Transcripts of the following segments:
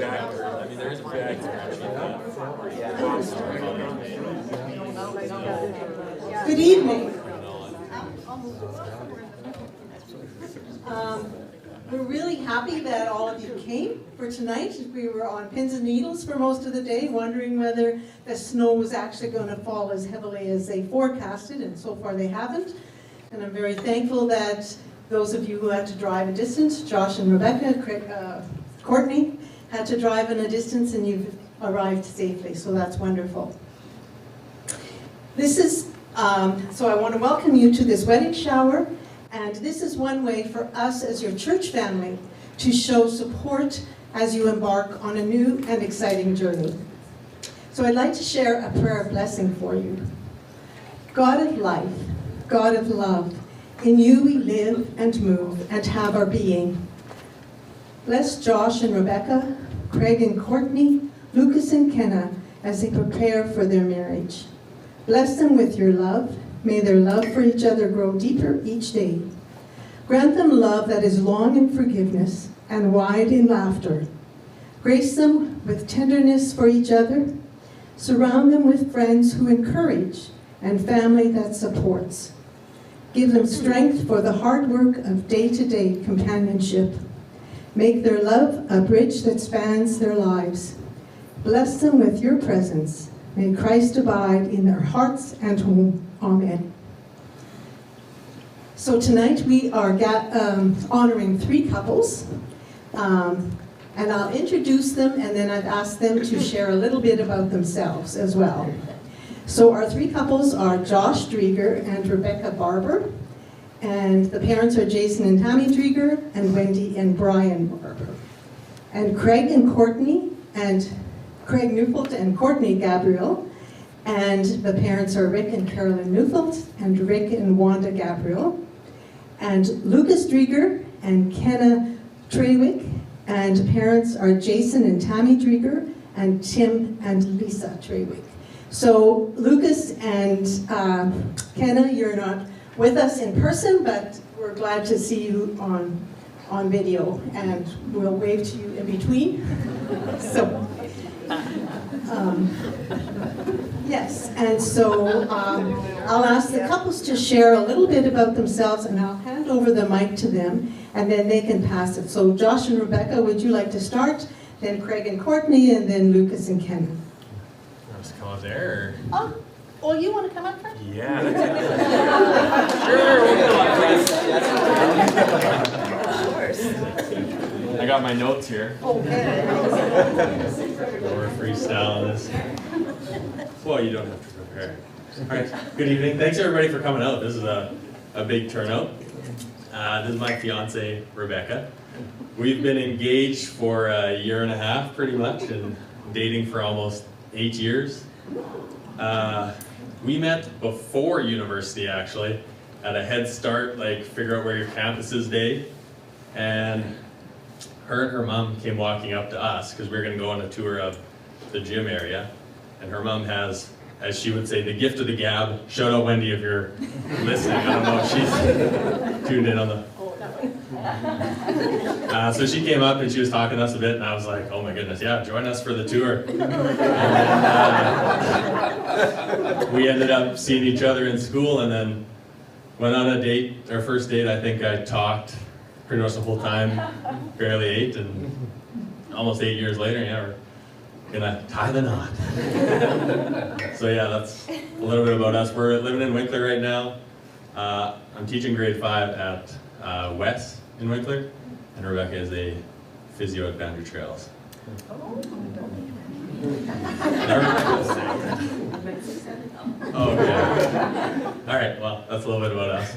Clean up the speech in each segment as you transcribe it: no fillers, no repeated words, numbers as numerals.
actor. I mean, there is a few actors actually. Good evening. We're really happy that all of you came for tonight. We were on pins and needles for most of the day, wondering whether the snow was actually going to fall as heavily as they forecasted, and so far they haven't. And I'm very thankful that those of you who had to drive a distance, Josh and Rebecca, Courtney, had to drive in a distance, and you've arrived safely, so that's wonderful. This is, so I want to welcome you to this wedding shower. And this is one way for us as your church family to show support as you embark on a new and exciting journey. So I'd like to share a prayer of blessing for you. God of life, God of love, in you we live and move and have our being. Bless Josh and Rebecca, Craig and Courtney, Lucas and Kenna as they prepare for their marriage. Bless them with your love. May their love for each other grow deeper each day. Grant them love that is long in forgiveness and wide in laughter. Grace them with tenderness for each other. Surround them with friends who encourage and family that supports. Give them strength for the hard work of day-to-day companionship. Make their love a bridge that spans their lives. Bless them with your presence. May Christ abide in their hearts and home. Amen. So tonight we are honoring 3 couples, and I'll introduce them, and then I've asked them to share a little bit about themselves as well. So our 3 couples are Josh Drieger and Rebecca Barber, and the parents are Jason and Tammy Drieger, and Wendy and Brian Barber. And Craig Neufeld and Courtney Gabriel. And the parents are Rick and Carolyn Neufeld, and Rick and Wanda Gabriel. And Lucas Drieger and Kenna Trewick, and parents are Jason and Tammy Drieger, and Tim and Lisa Trewick. So Lucas and Kenna, you're not with us in person, but we're glad to see you on video, and we'll wave to you in between. So. Yes, and so I'll ask the couples to share a little bit about themselves, and I'll hand over the mic to them, and then they can pass it. So Josh and Rebecca, would you like to start? Then Craig and Courtney, and then Lucas and Ken. Want us to come up there? Or? Oh, you want to come up first? Yeah. Sure, we'll come up first. Of course. I got my notes here. Okay. We're freestyle this. Well, you don't have to prepare. All right, good evening. Thanks everybody for coming out. This is a big turnout. This is my fiance, Rebecca. We've been engaged for a year and a half, pretty much, and dating for almost 8 years. We met before university, actually, at a Head Start, like figure out where your campus is day. And her mom came walking up to us because we were going to go on a tour of the gym area. And her mom has, as she would say, the gift of the gab. Shout out Wendy if you're listening. I don't know if she's tuned in on the... So she came up and she was talking to us a bit, and I was like, oh my goodness, yeah, join us for the tour. And then, we ended up seeing each other in school, and then went on a date. Our first date, I think I talked pretty much the whole time, barely ate, and almost 8 years later, yeah, we're gonna tie the knot. So yeah, that's a little bit about us. We're living in Winkler right now. I'm teaching grade 5 at West in Winkler, and Rebecca is a physio at Boundary Trails. Oh, yeah. All right, well, that's a little bit about us.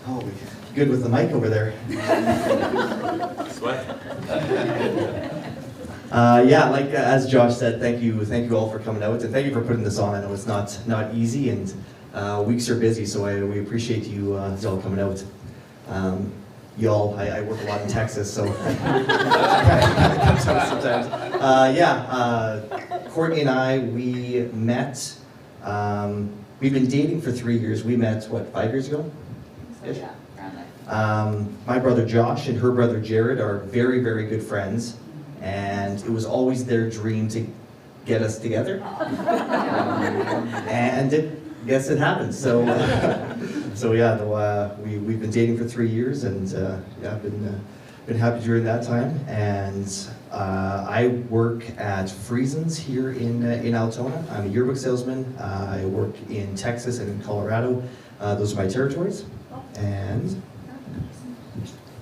Oh, good with the mic over there. Sweat. Yeah, like as Josh said, thank you all for coming out, and thank you for putting this on. I know it's not easy, and weeks are busy, so we appreciate you all coming out. I work a lot in Texas, so it kind of comes out sometimes. Courtney and I, we met. We've been dating for 3 years. We met 5 years ago? Yeah, around there. My brother Josh and her brother Jared are very, very good friends, and it was always their dream to get us together. And guess it happened. So, we've been dating for 3 years, and I've been happy during that time. And I work at Friesen's here in Altona. I'm a yearbook salesman. I work in Texas and in Colorado. Those are my territories. And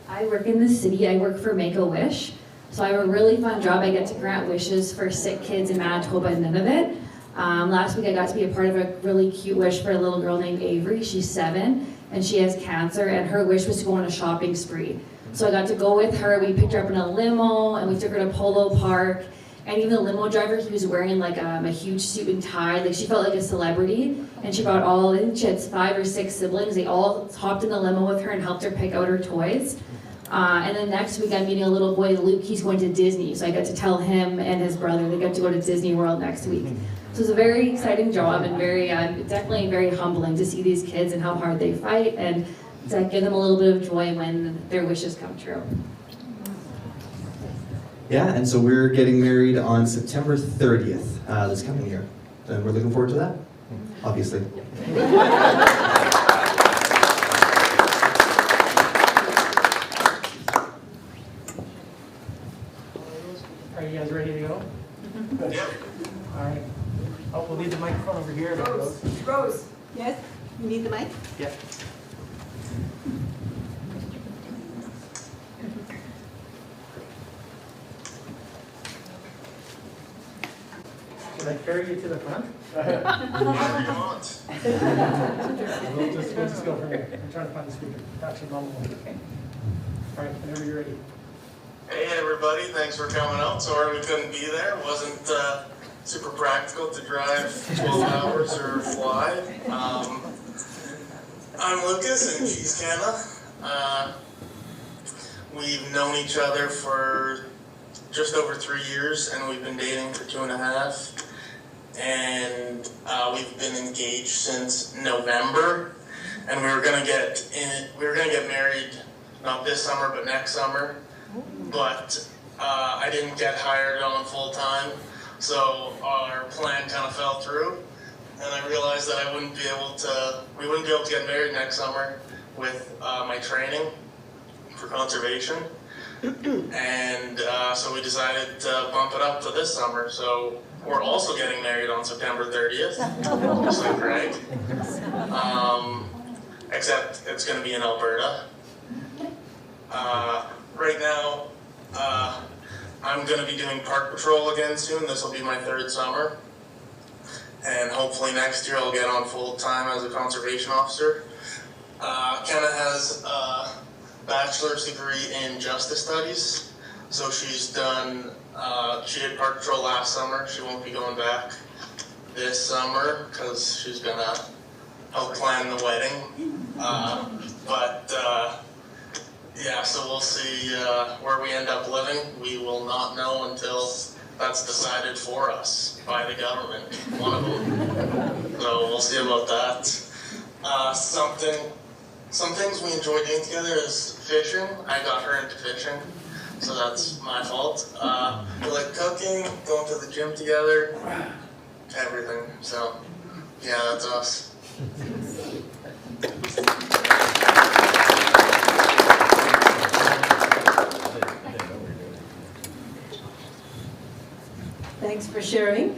I work in the city. I work for Make-A-Wish. So I have a really fun job. I get to grant wishes for sick kids in Manitoba and Nunavut. Last week I got to be a part of a really cute wish for a little girl named Avery. She's 7 and she has cancer, and her wish was to go on a shopping spree. So I got to go with her. We picked her up in a limo and we took her to Polo Park. And even the limo driver, he was wearing like a huge suit and tie. Like she felt like a celebrity. And she brought I think she had 5 or 6 siblings. They all hopped in the limo with her and helped her pick out her toys. And then next week I'm meeting a little boy, Luke. He's going to Disney. So I got to tell him and his brother they got to go to Disney World next week. So it's a very exciting job and very definitely very humbling to see these kids and how hard they fight and to give them a little bit of joy when their wishes come true. yeah, and so we're getting married on September 30th this coming year. And we're looking forward to that, obviously. Are you guys ready to go? Good. All right. Oh, we'll leave the microphone over here. There it goes. Rose, yes? You need the mic? Yeah. Can I carry you to the front? Whatever you want. We'll just go from here. I'm trying to find the speaker. Actually, mom will. Okay. All right, whenever you're ready. Hey everybody, thanks for coming out. Sorry we couldn't be there. It wasn't super practical to drive 12 hours or fly. I'm Lucas and she's Kenna. We've known each other for just over 3 years and we've been dating for 2.5. And we've been engaged since November. And we were gonna get married not this summer but next summer. But I didn't get hired on full time, so our plan kind of fell through. And I realized that we wouldn't be able to get married next summer with my training for conservation. And so we decided to bump it up to this summer. So we're also getting married on September 30th, just like Greg. Except it's going to be in Alberta. Right now, I'm going to be doing park patrol again soon. This will be my 3rd summer. And hopefully next year I'll get on full time as a conservation officer. Kenna has a bachelor's degree in justice studies. So she did park patrol last summer. She won't be going back this summer because she's going to help plan the wedding. Yeah, so we'll see where we end up living. We will not know until that's decided for us by the government, one of them. So we'll see about that. Some things we enjoy doing together is fishing. I got her into fishing, so that's my fault. We like cooking, going to the gym together, everything. So yeah, that's us. Thanks for sharing.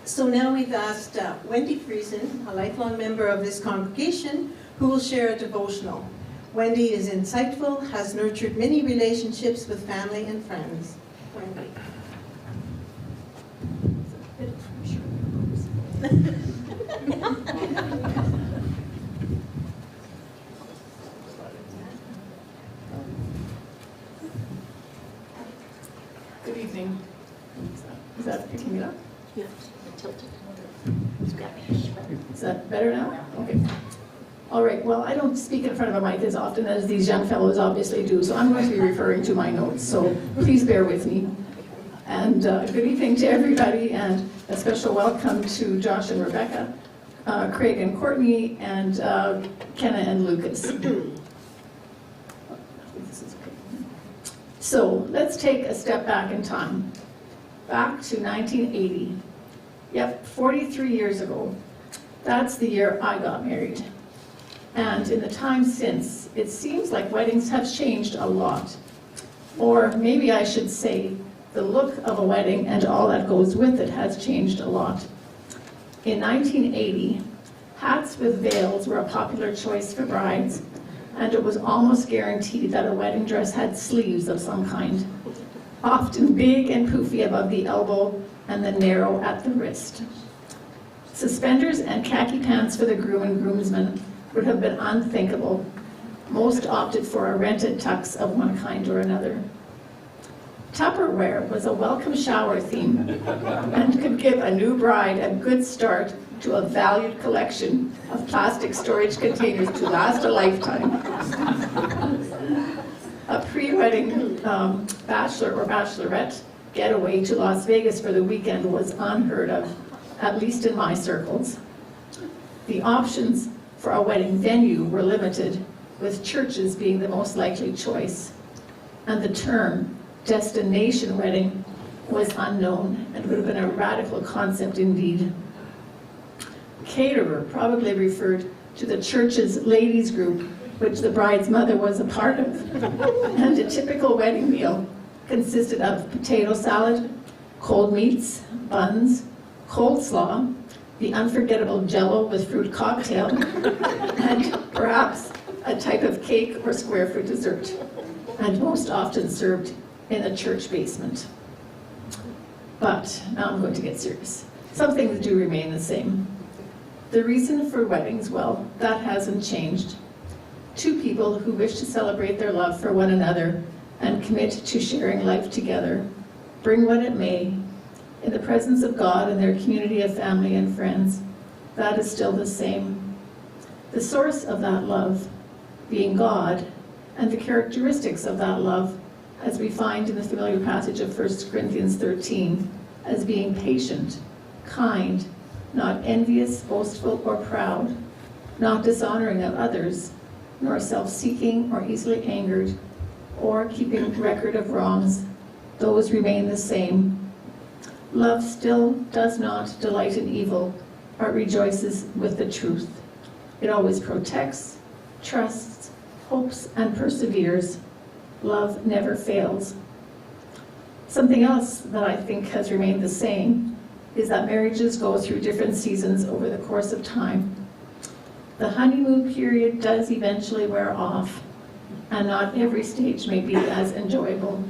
So now we've asked Wendy Friesen, a lifelong member of this congregation, who will share a devotional. Wendy is insightful, has nurtured many relationships with family and friends. Wendy. Good evening. Is that picking it up? Yeah, tilted. Is that better now? Okay. All right, well, I don't speak in front of a mic as often as these young fellows obviously do, so I'm going to be referring to my notes, so please bear with me. And good evening to everybody, and a special welcome to Josh and Rebecca, Craig and Courtney, and Kenna and Lucas. So let's take a step back in time, back to 1980. Yep, 43 years ago. That's the year I got married. And in the time since, it seems like weddings have changed a lot. Or maybe I should say, the look of a wedding and all that goes with it has changed a lot. In 1980, hats with veils were a popular choice for brides, and it was almost guaranteed that a wedding dress had sleeves of some kind, often big and poofy above the elbow and then narrow at the wrist. Suspenders and khaki pants for the groom and groomsmen would have been unthinkable. Most opted for a rented tux of one kind or another. Tupperware was a welcome shower theme and could give a new bride a good start to a valued collection of plastic storage containers to last a lifetime. A pre-wedding bachelor or bachelorette getaway to Las Vegas for the weekend was unheard of, at least in my circles. The options for a wedding venue were limited, with churches being the most likely choice. And the term destination wedding was unknown and would have been a radical concept indeed. Caterer probably referred to the church's ladies group, which the bride's mother was a part of. And a typical wedding meal consisted of potato salad, cold meats, buns, coleslaw, the unforgettable Jell-O with fruit cocktail, and perhaps a type of cake or square for dessert, and most often served in a church basement. But now I'm going to get serious. Some things do remain the same. The reason for weddings, well, that hasn't changed. Two people who wish to celebrate their love for one another and commit to sharing life together, bring what it may, in the presence of God and their community of family and friends. That is still the same. The source of that love being God, and the characteristics of that love, as we find in the familiar passage of 1 Corinthians 13, as being patient, kind, not envious, boastful, or proud, not dishonoring of others, nor self-seeking or easily angered, or keeping record of wrongs. Those remain the same. Love still does not delight in evil, but rejoices with the truth. It always protects, trusts, hopes, and perseveres. Love never fails. Something else that I think has remained the same is that marriages go through different seasons over the course of time. The honeymoon period does eventually wear off, and not every stage may be as enjoyable.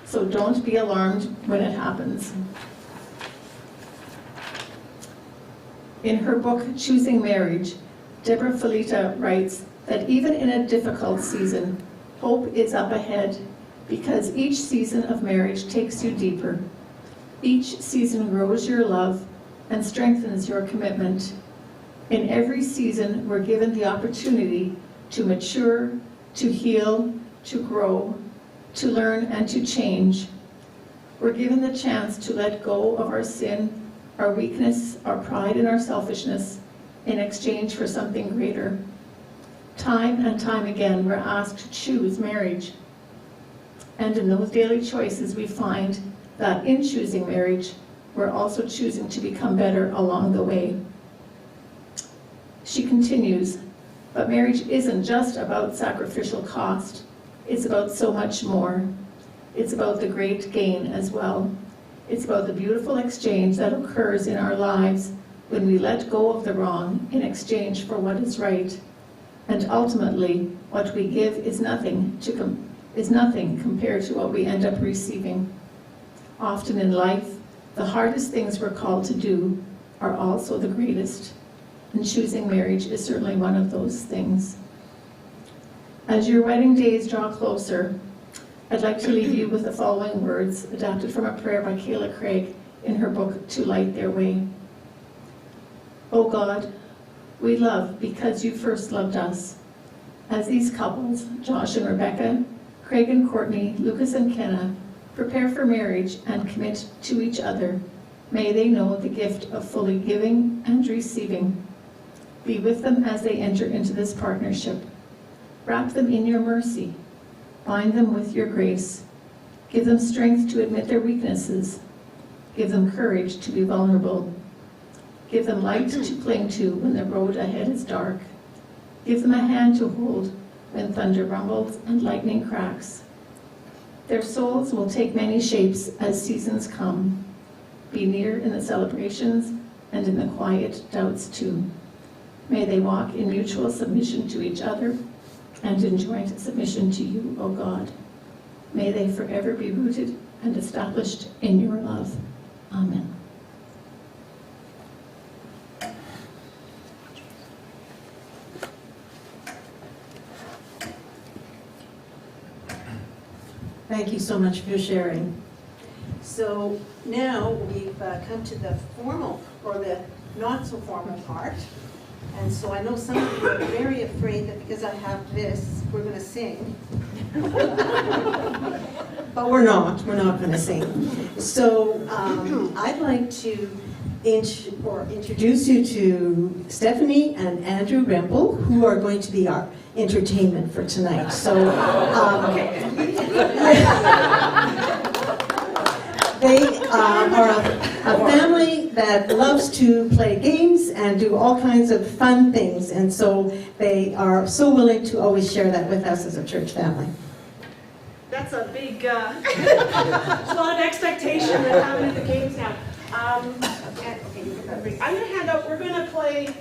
So don't be alarmed when it happens. In her book, Choosing Marriage, Deborah Felita writes that even in a difficult season, hope is up ahead, because each season of marriage takes you deeper. Each season grows your love and strengthens your commitment. In every season, we're given the opportunity to mature, to heal, to grow, to learn, and to change. We're given the chance to let go of our sin, our weakness, our pride, and our selfishness in exchange for something greater. Time and time again, we're asked to choose marriage. And in those daily choices, we find that in choosing marriage, we're also choosing to become better along the way. She continues, but marriage isn't just about sacrificial cost. It's about so much more. It's about the great gain as well. It's about the beautiful exchange that occurs in our lives when we let go of the wrong in exchange for what is right. And ultimately, what we give is nothing compared to what we end up receiving. Often in life, the hardest things we're called to do are also the greatest. And choosing marriage is certainly one of those things. As your wedding days draw closer, I'd like to leave you with the following words, adapted from a prayer by Kayla Craig in her book, To Light Their Way. Oh God, we love because you first loved us. As these couples, Josh and Rebecca, Craig and Courtney, Lucas and Kenna, prepare for marriage and commit to each other, may they know the gift of fully giving and receiving, Be with them as they enter into this partnership. Wrap them in your mercy. Bind them with your grace. Give them strength to admit their weaknesses. Give them courage to be vulnerable. Give them light to cling to when the road ahead is dark. Give them a hand to hold when thunder rumbles and lightning cracks. Their souls will take many shapes as seasons come. Be near in the celebrations and in the quiet doubts too. May they walk in mutual submission to each other and in joint submission to you, O God. May they forever be rooted and established in your love. Amen. Thank you so much for sharing. So now we've come to the formal, or the not so formal part. And so I know some of you are very afraid that because I have this, we're going to sing. But we're not going to sing. So I'd like to introduce you to Stephanie and Andrew Rempel, who are going to be our entertainment for tonight. So they are a family that loves to play games and do all kinds of fun things, and so they are so willing to always share that with us as a church family. That's a big, there's a lot of expectation that happening at the games now. Okay, I'm going to hand out, we're going to play,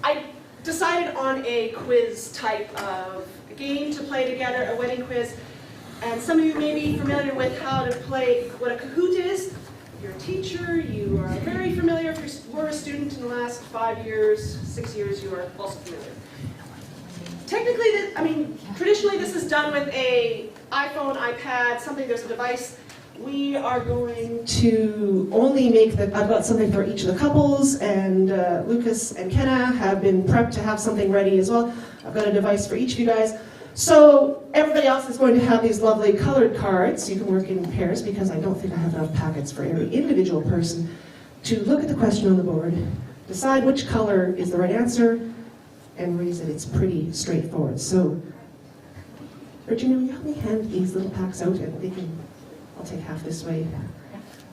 I decided on a quiz type of game to play together, a wedding quiz. And some of you may be familiar with how to play what a Kahoot is. You're a teacher, you are very familiar. If you were a student in the last 5 years, 6 years, you are also familiar. Technically, traditionally this is done with a iPhone, iPad, something, there's a device. We are going to only make I've got something for each of the couples, and Lucas and Kenna have been prepped to have something ready as well. I've got a device for each of you guys. So everybody else is going to have these lovely colored cards. You can work in pairs because I don't think I have enough packets for every individual person to look at the question on the board, decide which color is the right answer, and raise it. It's pretty straightforward. So, Virginia, will you help me hand these little packs out, and they can, I'll take half this way,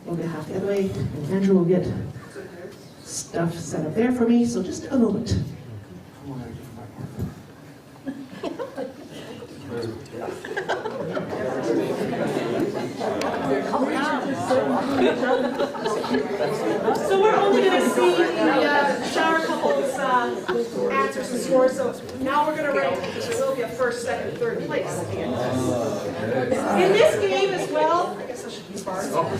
we'll get half the other way, and Andrew will get stuff set up there for me, so just a moment. So we're only going to see the shower couples answers and scores. So now we're going to rank because there will be a first, second, third place at the end. In this game as well, I guess I should be Bart. I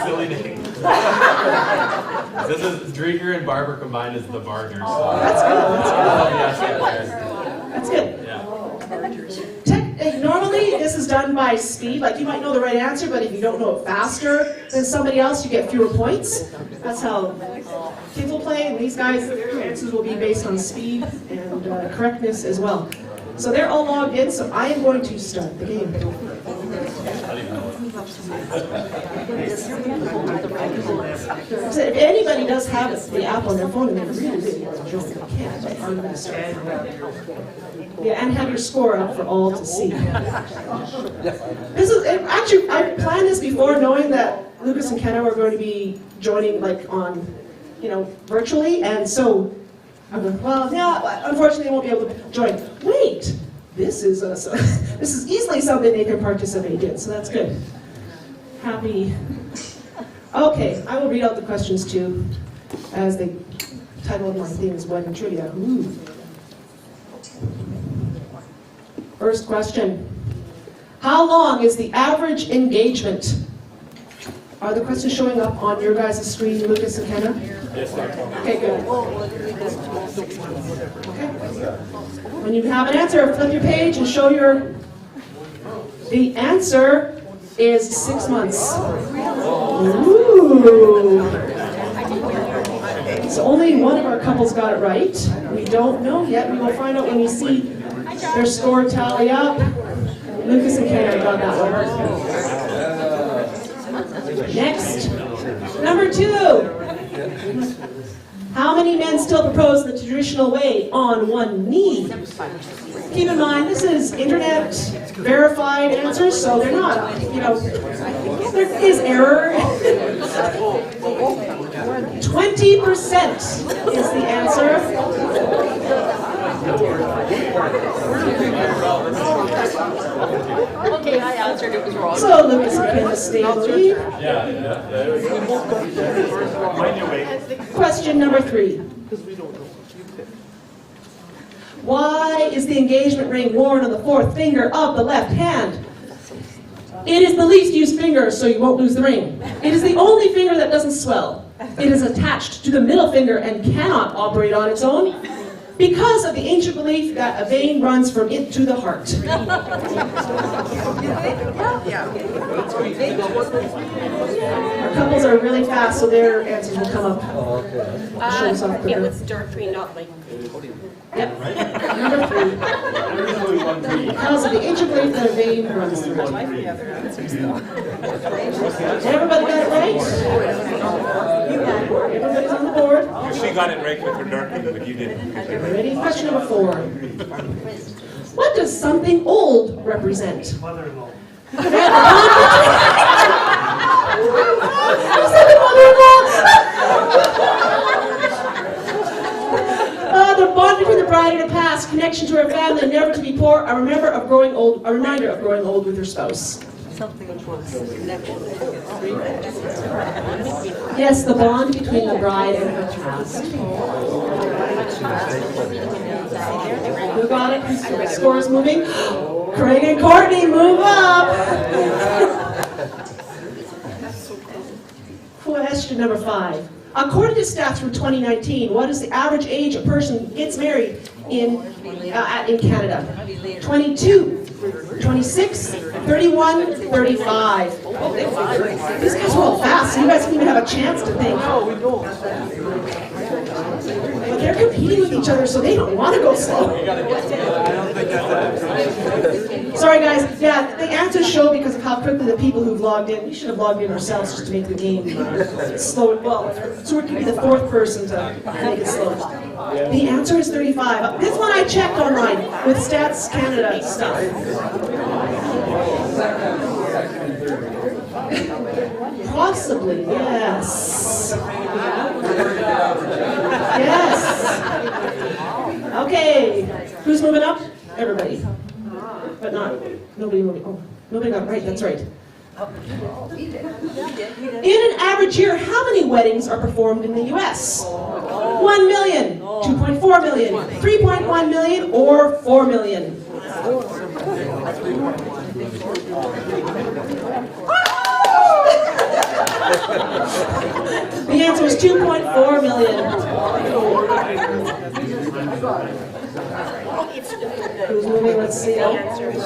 silly name. This is Drieger and Barber combined as the Bargers. That's good. Yeah. Normally, this is done by speed. Like, you might know the right answer, but if you don't know it faster than somebody else, you get fewer points. That's how kids will play, and these guys, their answers will be based on speed and correctness as well. So they're all logged in, so I am going to start the game. So if anybody does have the app on their phone and they're really want to join, they can. I'm going to start. Yeah, and have your score up for all to see. This is actually, I planned this before, knowing that Lucas and Kenna were going to be joining on, virtually, and so I'm like, well, yeah, unfortunately, they won't be able to join. Wait, this is easily something they can participate in, so that's good. Happy. Okay, I will read out the questions too, as the title of my theme is Wedding Trivia. Ooh. First question. How long is the average engagement? Are the questions showing up on your guys' screen, Lucas and Kenna? Yes, sir. Okay, good. Okay. When you have an answer, flip your page and show the answer is 6 months. Ooh. So only one of our couples got it right. We don't know yet. We will find out when we see their score tally up. Lucas and Kenna got that one. Next, number 2. How many men still propose the traditional way on one knee? Keep in mind, this is internet verified answers, so they're not, there is error. 20% is the answer. Okay, I answered, it was wrong. So Lucas and Kim stay in the lead. Question number 3. Why is the engagement ring worn on the 4th finger of the left hand? It is the least used finger, so you won't lose the ring. It is the only finger that doesn't swell. It is attached to the middle finger and cannot operate on its own because of the ancient belief that a vein runs from it to the heart. Our couples are really fast, so their answers will come up. Show us off It quicker. was directly not like. Yep. Number 3. Because of the ancient belief that a vein runs through it. Everybody got it right? Everybody's on the board. She got it right with her darkening, but you didn't. Ready? Question number 4. What does something old represent? Mother-in-law. The bond between the bride and the past, connection to her family, never to be poor, a reminder of growing old with her spouse. Yes, the bond between the bride and her past. Who got it? Score is moving. Craig and Courtney, move up. Question number 5. According to stats from 2019, what is the average age a person gets married in Canada? 22, 26, 31, 35. These guys are all fast, so you guys don't even have a chance to think. But they're competing with each other, so they don't want to go slow. Sorry guys, yeah, the answers show because of how quickly the people who've logged in, we should have logged in ourselves just to make the game slow. Well, so we can be the 4th person to make it slow. The answer is 35. This one I checked online with Stats Canada stuff. Possibly, yes. Yes. Okay, who's moving up? Everybody. But nobody moving. Oh, nobody got it right, that's right. In an average year, how many weddings are performed in the U.S.? 1 million, 2.4 million, 3.1 million, or 4 million? The answer is 2.4 million. Who's moving? Let's see. Here we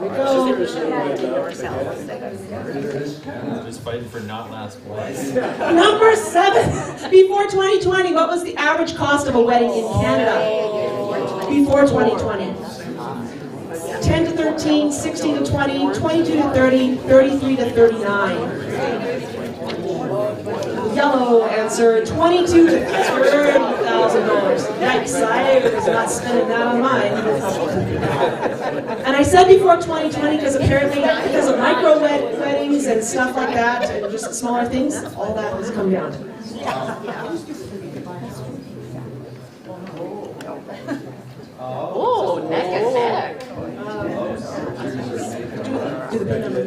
go. Just fighting for not last place. Number 7. Before 2020, what was the average cost of a wedding in Canada? Before 2020. 10 to 13, 16 to 20, 22 to 30, 33 to 39. Yellow answer, $22 to $30,000. Yikes, I was not spending that on mine. And I said before 2020 because apparently because of micro weddings and stuff like that and just smaller things, all that has come down. Oh, neck and neck. Do the pin number.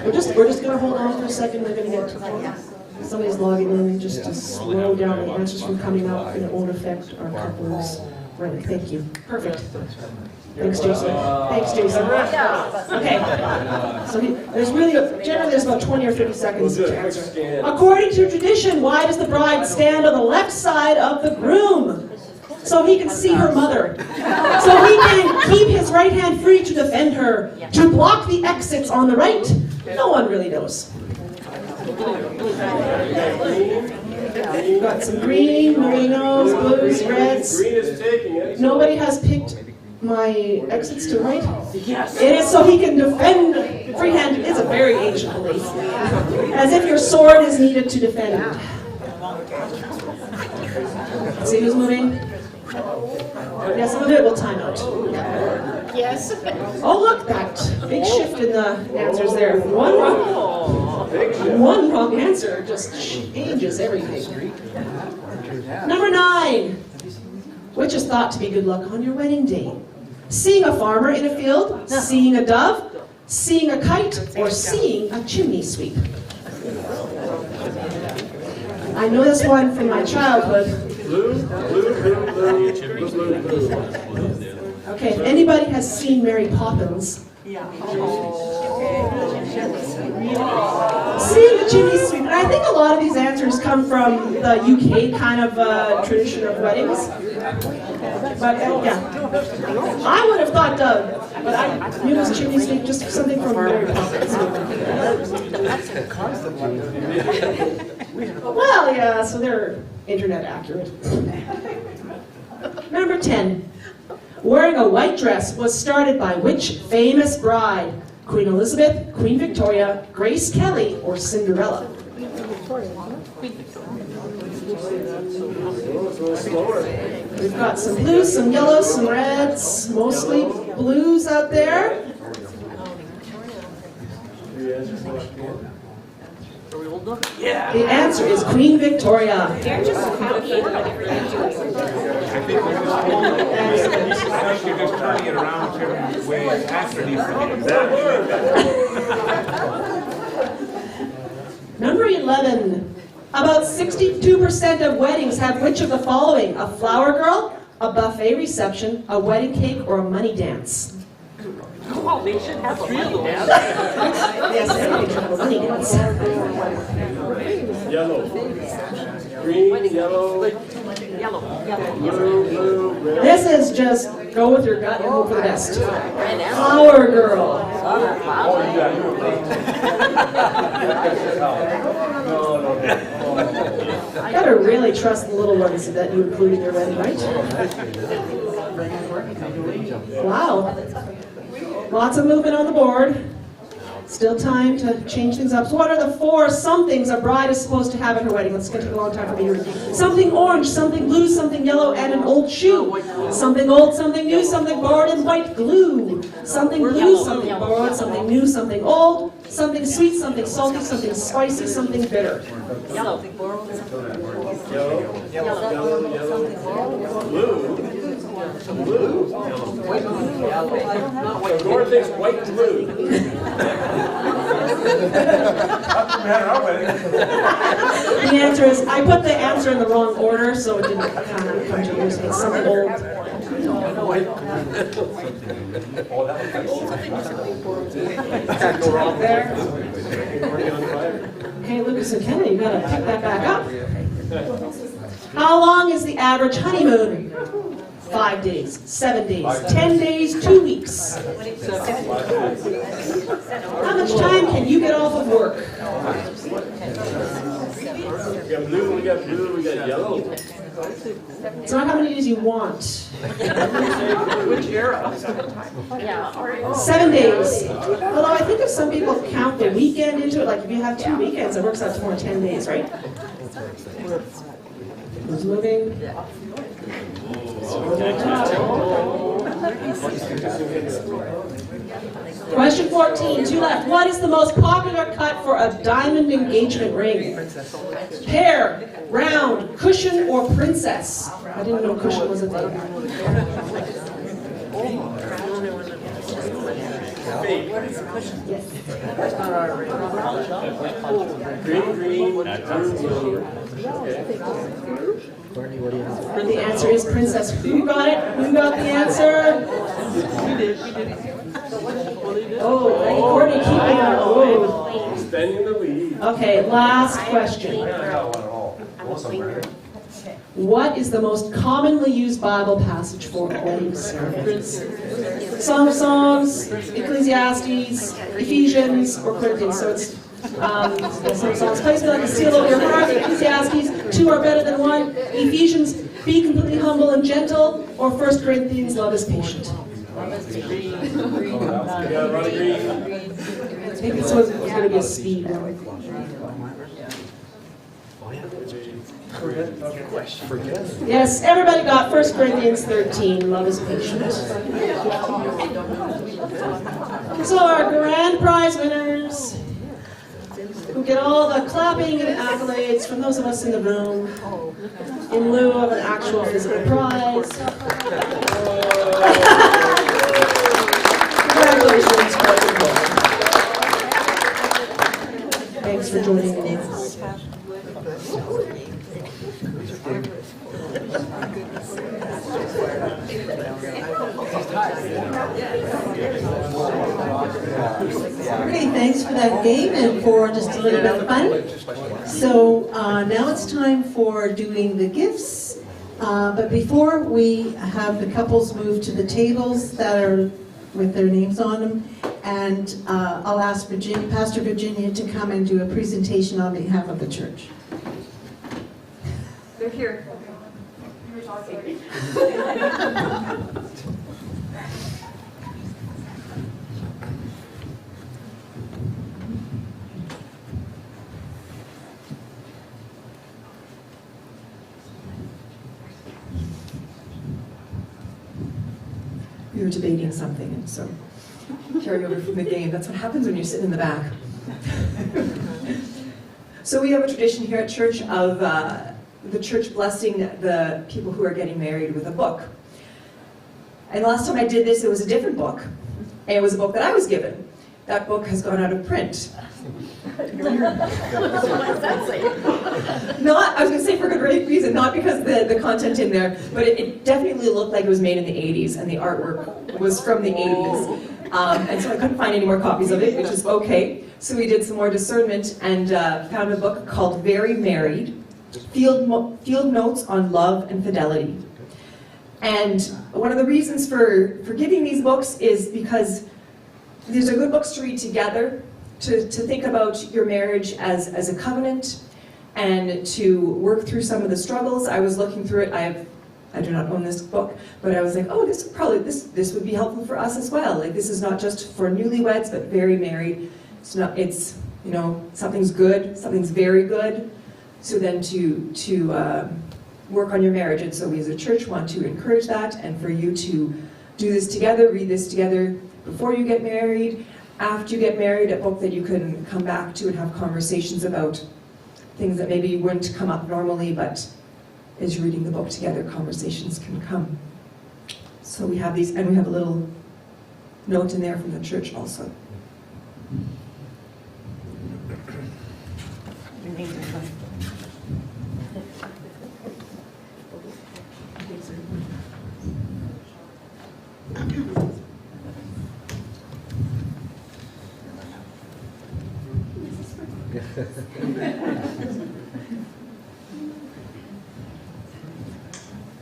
We're just going to hold on for a second. We're going to get somebody's logging in just to slow down the answers from coming up, and it won't affect our couples. Right. Thank you. Perfect. Thanks, Jason. Thanks, Jason. Okay. So generally there's about 20 or 30 seconds to answer. According to tradition, why does the bride stand on the left side of the groom? So he can see her mother. So he can keep his right hand free to defend her. To block the exits on the right? No one really knows. We've got some green, merinos, blues, reds. Nobody has picked my exits to the right? Yes. It is so he can defend. Freehand is a very ancient belief. As if your sword is needed to defend. See who's moving? Yeah, some of it will time out. Yes. Oh, look, that big shift in the answers there. One wrong answer just changes everything. Number 9. Which is thought to be good luck on your wedding day? Seeing a farmer in a field, seeing a dove, seeing a kite, or seeing a chimney sweep? I know this one from my childhood. Okay, if anybody has seen Mary Poppins, seeing a chimney sweep, and I think a lot of these answers come from the UK kind of tradition of weddings. But yeah, I would have thought dove, but I knew it was chimney sweep, just something from Mary Poppins. Well, yeah, so they're internet accurate. Number 10. Wearing a white dress was started by which famous bride? Queen Elizabeth, Queen Victoria, Grace Kelly, or Cinderella? We've got some blues, some yellows, some reds, mostly blues out there. The answer is Queen Victoria. Number 11. About 62% of weddings have which of the following? A flower girl, a buffet reception, a wedding cake, or a money dance? Oh, they should have 3 of those. Yes, everybody should have a money dance. Yellow. Green, yellow. Yellow. Blue, red. This is just go with your gut and hope for the best. Flower girl. Oh, yeah, you were late. I gotta really trust the little ones that you include in your wedding, right? Wow. Lots of movement on the board. Still time to change things up. So what are the 4 somethings a bride is supposed to have at her wedding? It's going to take a long time for me to read. Something orange, something blue, something yellow, and an old shoe. Something old, something new, something borrowed, and white glue. Something blue, something borrowed, something new, something old. Something sweet, something salty, something spicy, something bitter. Yellow. Blue. Nora thinks white glue. The answer is, I put the answer in the wrong order, so it didn't kind of come to you. So it's something old. Okay, Lucas and Kennedy, you gotta pick that back up. How long is the average honeymoon? 5 days, 7 days, 10 days, 2 weeks. How much time can you get off of work? We got blue, we got yellow. It's not how many days you want. Which era? 7 days. Although I think if some people count the weekend into it, like if you have 2 weekends, it works out to more 10 days, right? Who's moving? Question 14, 2 left. What is the most popular cut for a diamond engagement ring? Pear, round, cushion, or princess? I didn't know cushion was a thing. Yes. Green. The answer is princess. Who got it? Who got the answer? Oh, Courtney keeping our road. Standing the lead. Okay, last question. What is the most commonly used Bible passage for wedding sermons? Song of Songs, Ecclesiastes, Ephesians, or Corinthians. So it's Song of Songs, place me like a seal over your heart. Ecclesiastes, 2 are better than 1. Ephesians, be completely humble and gentle. Or 1 Corinthians, love is patient. I think this was going to be a speed one. Yes, everybody got 1 Corinthians 13, love is patient. So our grand prize winners, who get all the clapping and accolades from those of us in the room, in lieu of an actual physical prize. Congratulations, thanks for joining us. Okay, thanks for that game and for just a little bit of fun. So now it's time for doing the gifts. But before we have the couples move to the tables that are with their names on them, and I'll ask Pastor Virginia to come and do a presentation on behalf of the church. They're here. We were debating something, and so carry over from the game. That's what happens when you sit in the back. So we have a tradition here at church of the church blessing the people who are getting married with a book. And the last time I did this, it was a different book. And it was a book that I was given. That book has gone out of print. What does that say? Not, I was going to say for a good reason, not because the content in there, but it definitely looked like it was made in the 80s, and the artwork was from the 80s. And so I couldn't find any more copies of it, which is okay. So we did some more discernment and found a book called Very Married, Field Notes on Love and Fidelity. And one of the reasons for giving these books is because these are good books to read together, to think about your marriage as a covenant, and to work through some of the struggles. I was looking through it. I do not own this book, but I was like, oh, this would be helpful for us as well. Like, this is not just for newlyweds, but very married. It's you know, something's good, something's very good. So then to work on your marriage. And so we as a church want to encourage that, and for you to do this together, read this together before you get married, after you get married, a book that you can come back to and have conversations about things that maybe wouldn't come up normally, but as you're reading the book together, conversations can come. So we have these, and we have a little note in there from the church also.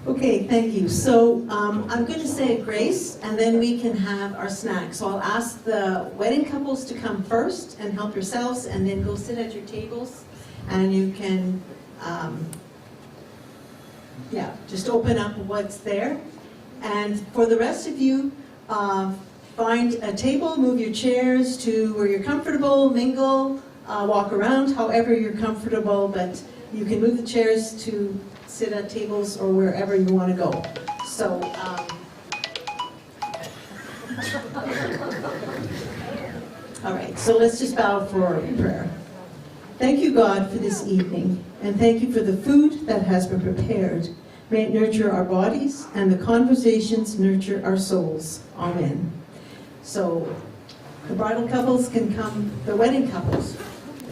Okay, thank you. So I'm going to say a grace, and then we can have our snack. So I'll ask the wedding couples to come first and help yourselves, and then go sit at your tables, and you can, just open up what's there. And for the rest of you, find a table, move your chairs to where you're comfortable, mingle, walk around however you're comfortable, but you can move the chairs to sit at tables or wherever you want to go. So, all right, so let's just bow for prayer. Thank you, God, for this evening, and thank you for the food that has been prepared. May it nurture our bodies, and the conversations nurture our souls. Amen. So, the bridal couples can come, the wedding couples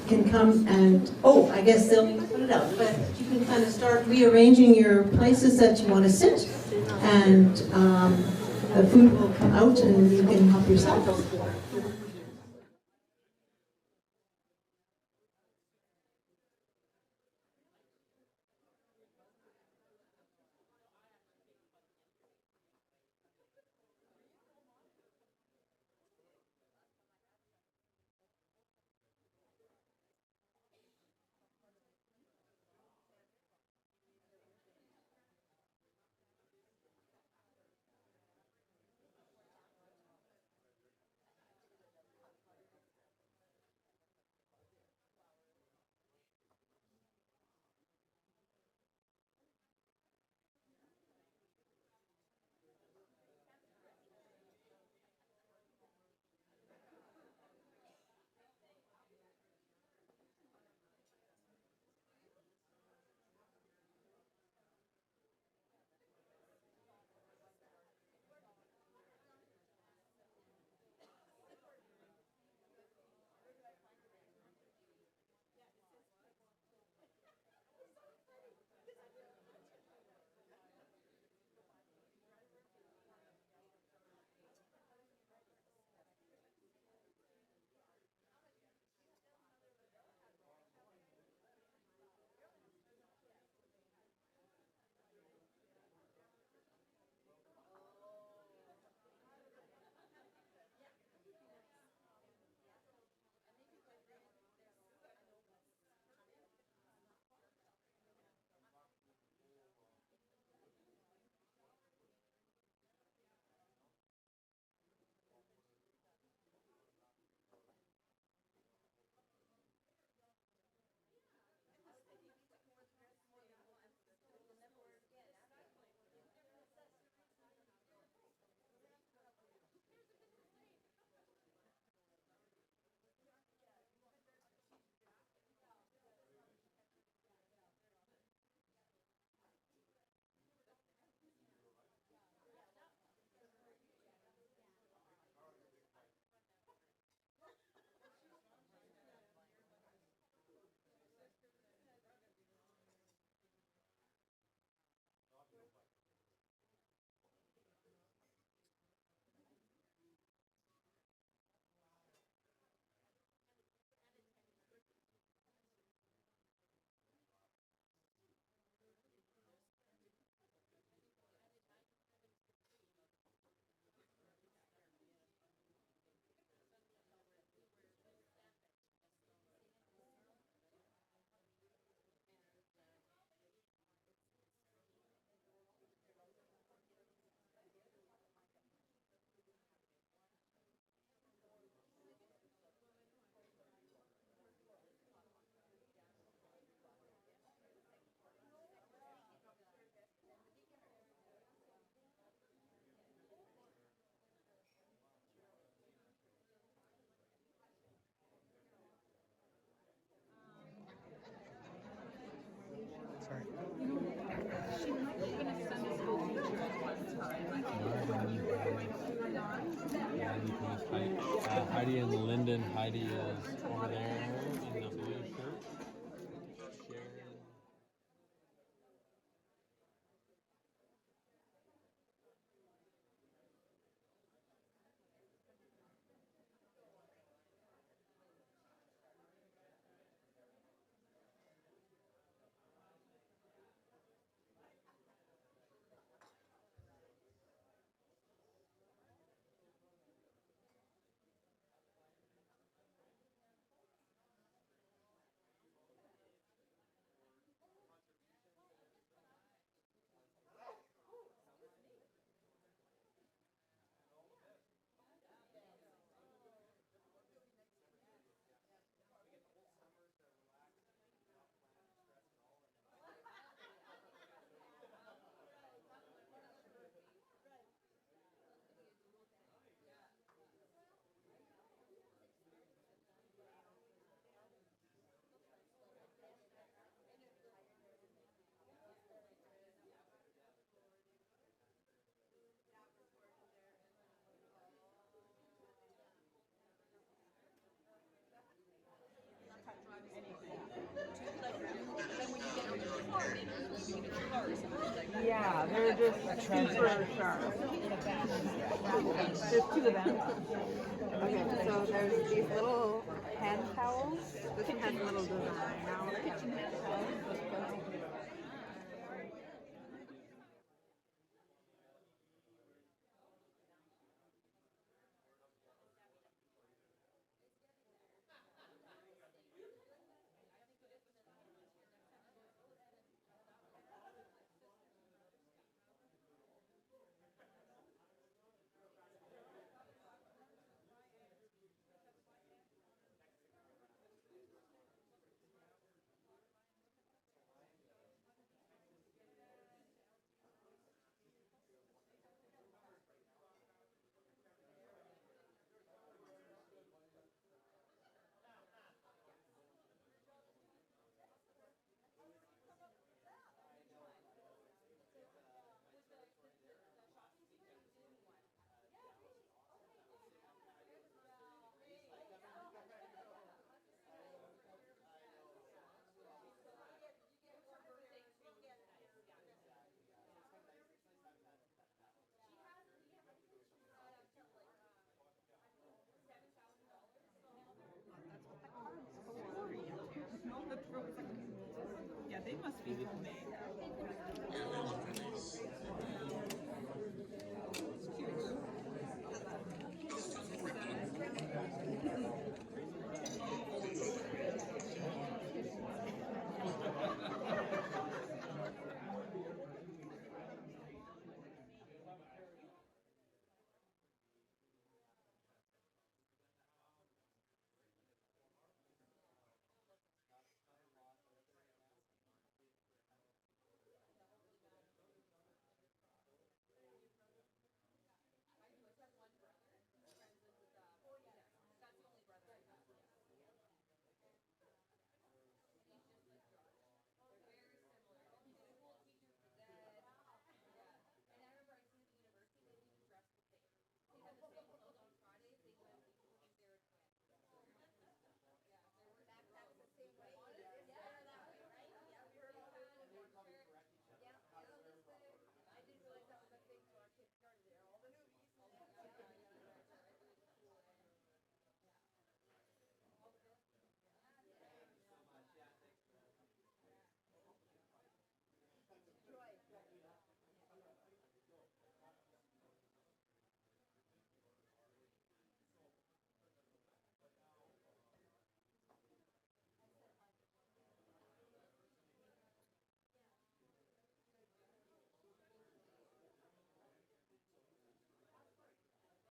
can come and, I guess they'll need to put it out, but you can kind of start rearranging your places that you want to sit, and the food will come out and you can help yourself. Heidi and Lyndon. Heidi is over there in the blue shirt. Sharon. Yeah, they're just super sharp. There's two of them. Okay, so there's these little hand towels. This one has a little design. Now, kitchen hand towels.